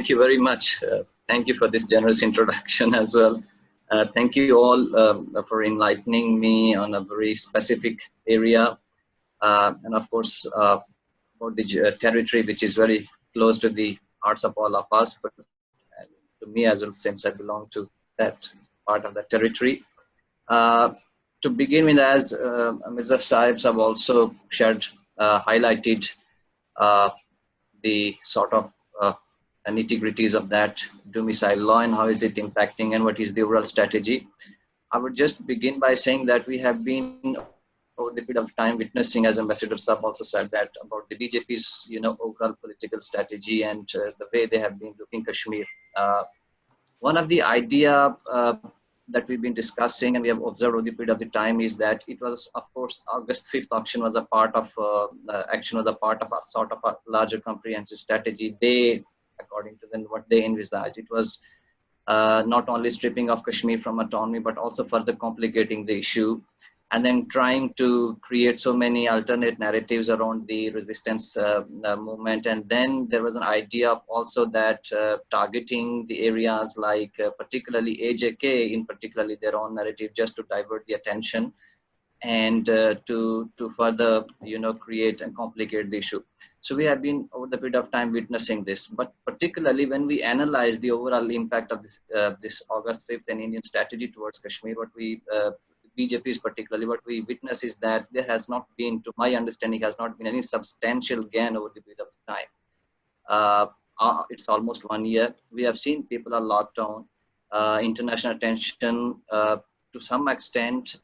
Thank you very much. Thank you for this generous introduction as well. Thank you all for enlightening me on a very specific area, and of course, for the territory which is very close to the hearts of all of us, but to me as well, since I belong to that part of the territory. Uh, to begin with, as Mirza Sahibs have also shared, highlighted uh, the sort of nitty-gritties of that domicile law and how is it impacting and what is the overall strategy. I would just begin by saying that we have been over the period of time witnessing, as Ambassador Saab also said, that about the BJP's overall political strategy and the way they have been looking Kashmir. One of the idea that we've been discussing and we have observed over the period of the time is that it was, of course, August 5th auction was a part of action was a part of a sort of a larger comprehensive strategy. They, according to them, what they envisaged, it was not only stripping of Kashmir from autonomy, but also further complicating the issue, and then trying to create so many alternate narratives around the resistance movement. And then there was an idea of also that targeting the areas like particularly AJK, in particularly their own narrative, just to divert the attention and to further create and complicate the issue. So we have been over the period of time witnessing this, but particularly when we analyze the overall impact of this August 5th and Indian strategy towards Kashmir, what we BJP's particularly what we witness is that there has not been, to my understanding, has not been any substantial gain over the period of time. It's almost 1 year. We have seen people are locked down, international attention to some extent.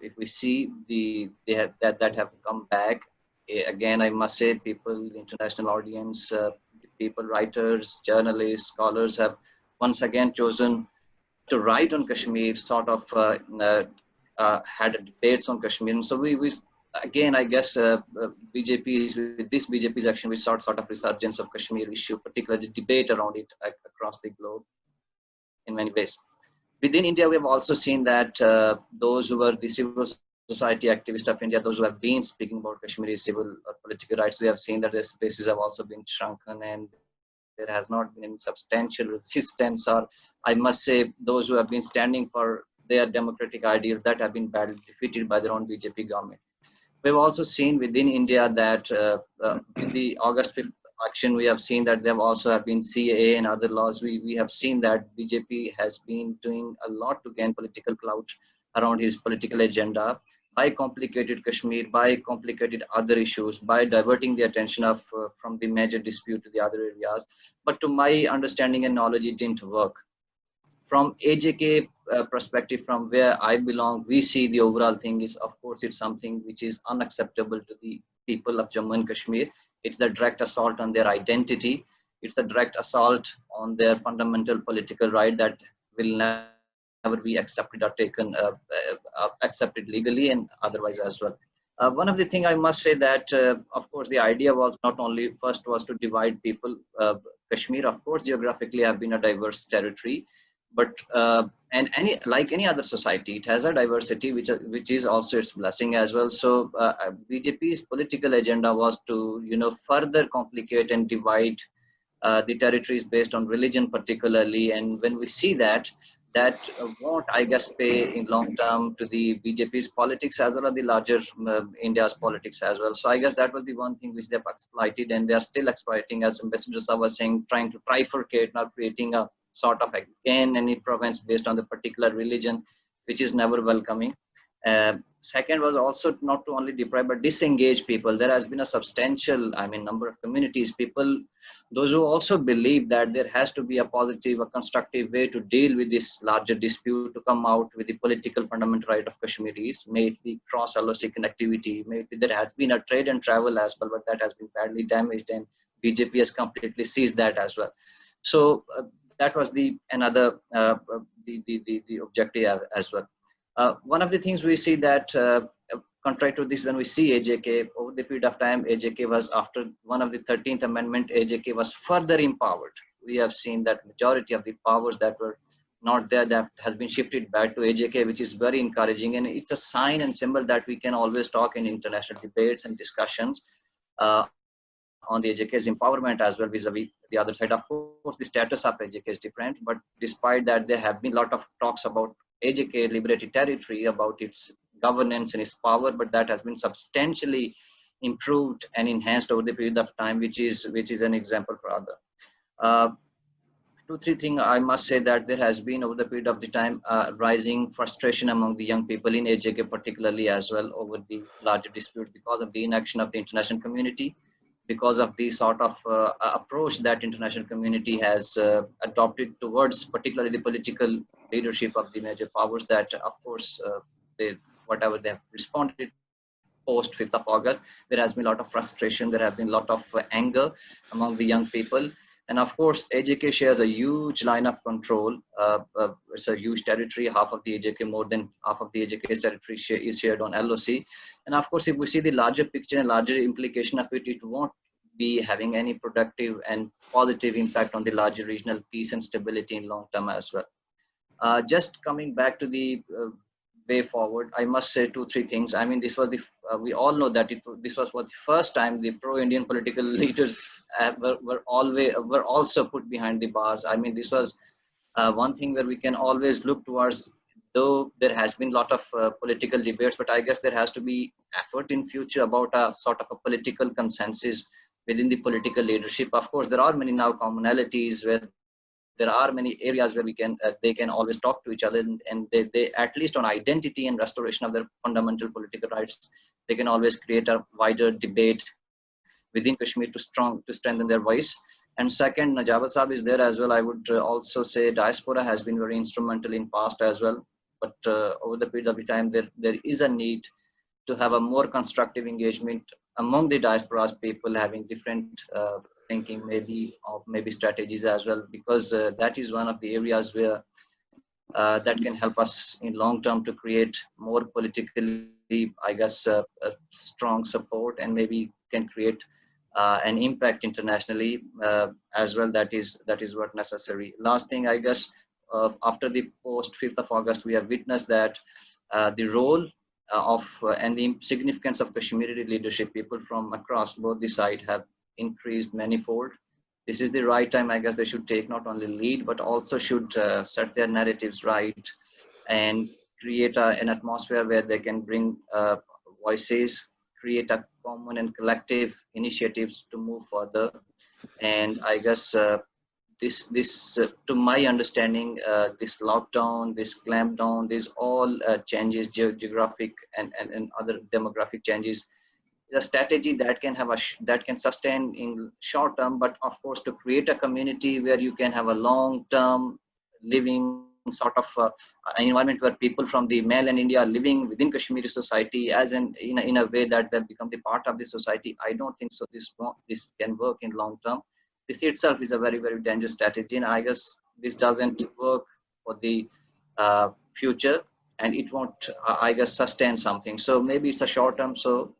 If we see that have come back, again, I must say, people, international audience, people, writers, journalists, scholars have once again chosen to write on Kashmir, sort of had debates on Kashmir. And so we again, I guess BJP with this BJP's action, we saw sort of resurgence of Kashmir issue, particularly debate around it across the globe in many ways. Within India, we have also seen that those who were the civil society activists of India, those who have been speaking about Kashmiri civil or political rights, we have seen that their spaces have also been shrunken and there has not been any substantial resistance, or I must say, those who have been standing for their democratic ideals that have been badly defeated by their own BJP government. We've also seen within India that in the August 5th action, we have seen that there also have been CAA and other laws. We have seen that BJP has been doing a lot to gain political clout around his political agenda by complicated Kashmir, by complicated other issues, by diverting the attention of from the major dispute to the other areas. But to my understanding and knowledge, it didn't work. From AJK perspective, from where I belong, we see the overall thing is, of course, it's something which is unacceptable to the people of Jammu and Kashmir. It's a direct assault on their identity. It's a direct assault on their fundamental political right that will never be accepted or taken, accepted legally and otherwise as well. One of the things I must say that, of course, the idea was not only first was to divide people. Kashmir, of course, geographically have been a diverse territory, but and like any other society, it has a diversity which is also its blessing as well. So BJP's political agenda was to further complicate and divide the territories based on religion particularly, and when we see that won't, I guess, pay in long term to the BJP's politics as well as the larger India's politics as well. So I guess that was the one thing which they've exploited, and they are still exploiting, as Ambassador Saab was saying, trying to trifurcate, now creating a sort of again any province based on the particular religion, which is never welcoming. Second was also not to only deprive but disengage people. There has been a substantial, number of communities, people, those who also believe that there has to be a positive, a constructive way to deal with this larger dispute, to come out with the political fundamental right of Kashmiris, may it be cross LOC connectivity, maybe there has been a trade and travel as well, but that has been badly damaged, and BJP has completely seized that as well. So that was the objective as well. One of the things we see that, contrary to this, when we see AJK over the period of time, AJK was, after one of the 13th Amendment, AJK was further empowered. We have seen that majority of the powers that were not there, that has been shifted back to AJK, which is very encouraging, and it's a sign and symbol that we can always talk in international debates and discussions on the AJK's empowerment as well vis-a-vis the other side. Of course, the status of AJK is different, but despite that, there have been a lot of talks about AJK liberated territory, about its governance and its power, but that has been substantially improved and enhanced over the period of time, which is an example for other. Two, three things I must say that there has been over the period of the time rising frustration among the young people in AJK particularly as well over the larger dispute because of the inaction of the international community, because of the sort of approach that international community has adopted towards particularly the political leadership of the major powers that of course whatever they have responded post 5th of August, there has been a lot of frustration, there have been a lot of anger among the young people. And of course, AJK shares a huge line of control. It's a huge territory. Half of the AJK, more than half of the AJK's territory is shared on LOC. And of course, if we see the larger picture and larger implication of it, it won't be having any productive and positive impact on the larger regional peace and stability in long term as well. Just coming back to the way forward, I must say two, three things. I mean, this was the we all know that this was for the first time the pro-Indian political leaders were also put behind the bars. I mean, this was one thing where we can always look towards, though there has been a lot of political debates, but I guess there has to be effort in future about a sort of a political consensus within the political leadership. Of course, there are many now commonalities where there are many areas where we can they can always talk to each other, and they at least on identity and restoration of their fundamental political rights, they can always create a wider debate within Kashmir to strengthen their voice. And second, Najawat Saab is there as well. I would also say diaspora has been very instrumental in past as well, but over the period of the time there is a need to have a more constructive engagement among the diaspora's people having different thinking, maybe strategies as well, because that is one of the areas where that can help us in long term to create more politically, I guess, strong support, and maybe can create an impact internationally as well. That is what necessary. Last thing, I guess, after the post 5th of August, we have witnessed that the role of and the significance of Kashmiri leadership, people from across both the side have increased manifold. This is the right time, I guess. They should take not only lead, but also should set their narratives right and create an atmosphere where they can bring voices, create a common and collective initiatives to move further. And I guess this to my understanding, this lockdown, this clampdown, these all changes, geographic and other demographic changes, a strategy that can have that can sustain in short term, but of course to create a community where you can have a long term living sort of an environment where people from the mainland India are living within Kashmiri society as in a way that they become the part of the society. I don't think so. This can work in long term. This itself is a very, very dangerous strategy, and I guess this doesn't work for the future, and it won't, I guess, sustain something. So maybe it's a short term. So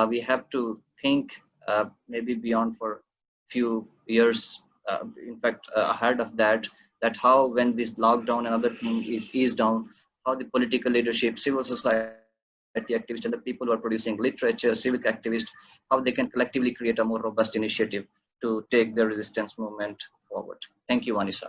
we have to think maybe beyond for few years, in fact, ahead of that how when this lockdown and other thing is eased down, how the political leadership, civil society activists, and the people who are producing literature, civic activists, how they can collectively create a more robust initiative to take the resistance movement forward. Thank you, Anisa.